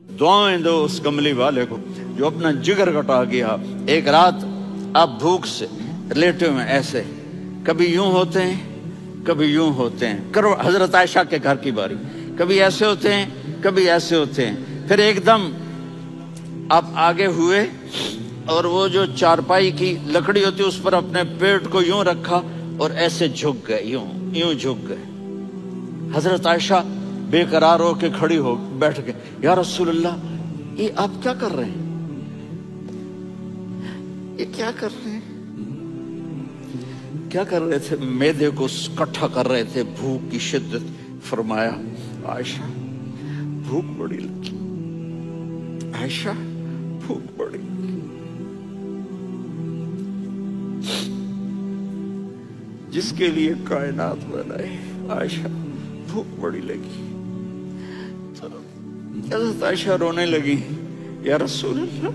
दुआएं दो उस कमली वाले को जो अपना जिगर कटा गया। एक रात आप भूख से लेटे हुए ऐसे, कभी यूं होते हैं कभी यूं होते हैं। करो हजरत आयशा के घर की बारी, कभी ऐसे होते हैं कभी ऐसे होते हैं। फिर एकदम आप आगे हुए और वो जो चारपाई की लकड़ी होती है उस पर अपने पेट को यूं रखा और ऐसे झुक गए, यूं झुक गए। हजरत आयशा बेकरार हो के खड़ी हो बैठ गए, या रसूल अल्लाह ये आप क्या कर रहे हैं, ये क्या कर रहे हैं? क्या कर रहे थे? मैदे को इकट्ठा कर रहे थे, भूख की शिद्दत। फरमाया आयशा भूख बड़ी लगी, आयशा भूख बड़ी लगी। जिसके लिए कायनात बनाए, आयशा भूख बड़ी लगी। हज़रत आयशा रोने लगी, या रसूल अल्लाह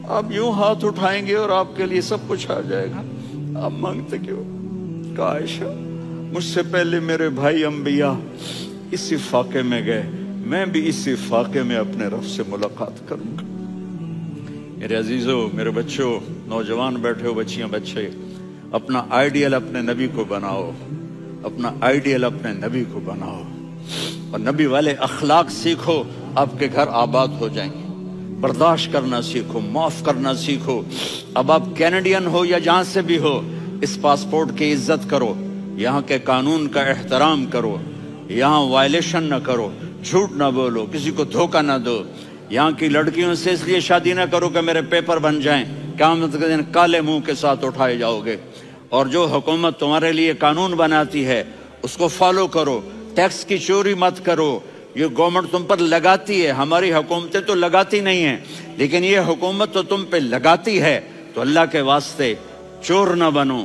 आप यूं हाथ उठाएंगे और आपके लिए सब कुछ आ जाएगा, आप मांगते क्यों? कहा आयशा मुझसे पहले मेरे भाई अंबिया इसी फाके में गए, मैं भी इसी फाके में अपने रब से मुलाकात करूंगा। मेरे अजीजों, मेरे बच्चों, नौजवान बैठे हो, बच्चियां बच्चे, अपना आइडियल अपने नबी को बनाओ, अपना आइडियल अपने नबी को बनाओ और नबी वाले अखलाक सीखो, आपके घर आबाद हो जाएंगे। बर्दाश्त करना सीखो, माफ करना सीखो। अब आप कैनेडियन हो या जहां से भी हो, इस पासपोर्ट की इज्जत करो, यहाँ के कानून का एहतराम करो, यहाँ वायलेशन न करो, झूठ ना बोलो, किसी को धोखा ना दो। यहाँ की लड़कियों से इसलिए शादी ना करो कि मेरे पेपर बन जाएं, क़यामत के दिन काले मुंह के साथ उठाए जाओगे। और जो हुकूमत तुम्हारे लिए कानून बनाती है उसको फॉलो करो, टैक्स की चोरी मत करो। ये गवर्नमेंट तुम पर लगाती है, हमारी हुकूमतें तो लगाती नहीं है, लेकिन ये हुकूमत तो तुम पे लगाती है। तो अल्लाह के वास्ते चोर ना बनो।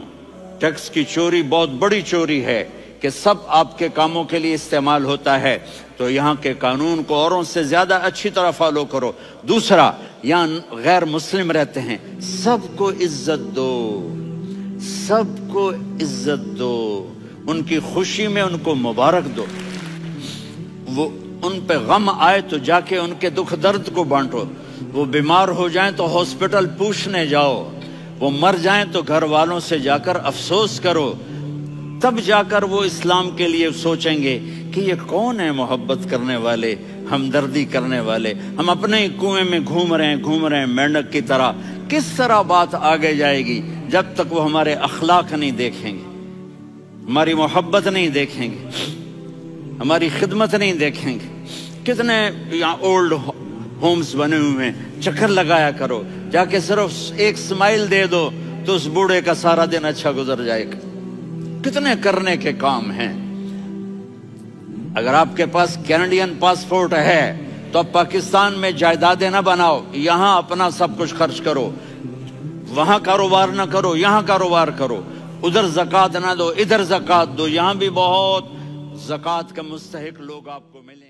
टैक्स की चोरी बहुत बड़ी चोरी है कि सब आपके कामों के लिए इस्तेमाल होता है। तो यहाँ के कानून को औरों से ज्यादा अच्छी तरह फॉलो करो। दूसरा, यहाँ गैर मुस्लिम रहते हैं, सबको इज्जत दो, सबको इज्जत दो, उनकी खुशी में उनको मुबारक दो। वो उन पे गम आए तो जाके उनके दुख दर्द को बांटो। वो बीमार हो जाएं तो हॉस्पिटल पूछने जाओ, वो मर जाएं तो घर वालों से जाकर अफसोस करो। तब जाकर वो इस्लाम के लिए सोचेंगे कि ये कौन है मोहब्बत करने वाले, हमदर्दी करने वाले। हम अपने ही कुएं में घूम रहे हैं मेंढक की तरह। किस तरह बात आगे जाएगी जब तक वो हमारे अखलाक नहीं देखेंगे, हमारी मोहब्बत नहीं देखेंगे, हमारी खिदमत नहीं देखेंगे। कितने यहाँ ओल्ड होम्स बने हुए हैं, चक्कर लगाया करो, जाके सिर्फ एक स्माइल दे दो तो उस बूढ़े का सारा दिन अच्छा गुजर जाएगा। कितने करने के काम हैं। अगर आपके पास कैनेडियन पासपोर्ट है तो आप पाकिस्तान में जायदादें ना बनाओ, यहां अपना सब कुछ खर्च करो। वहां कारोबार ना करो, यहां कारोबार करो। उधर ज़कात ना दो, इधर ज़कात दो। यहां भी बहुत ज़कात के मुस्तहिक लोग आपको मिले।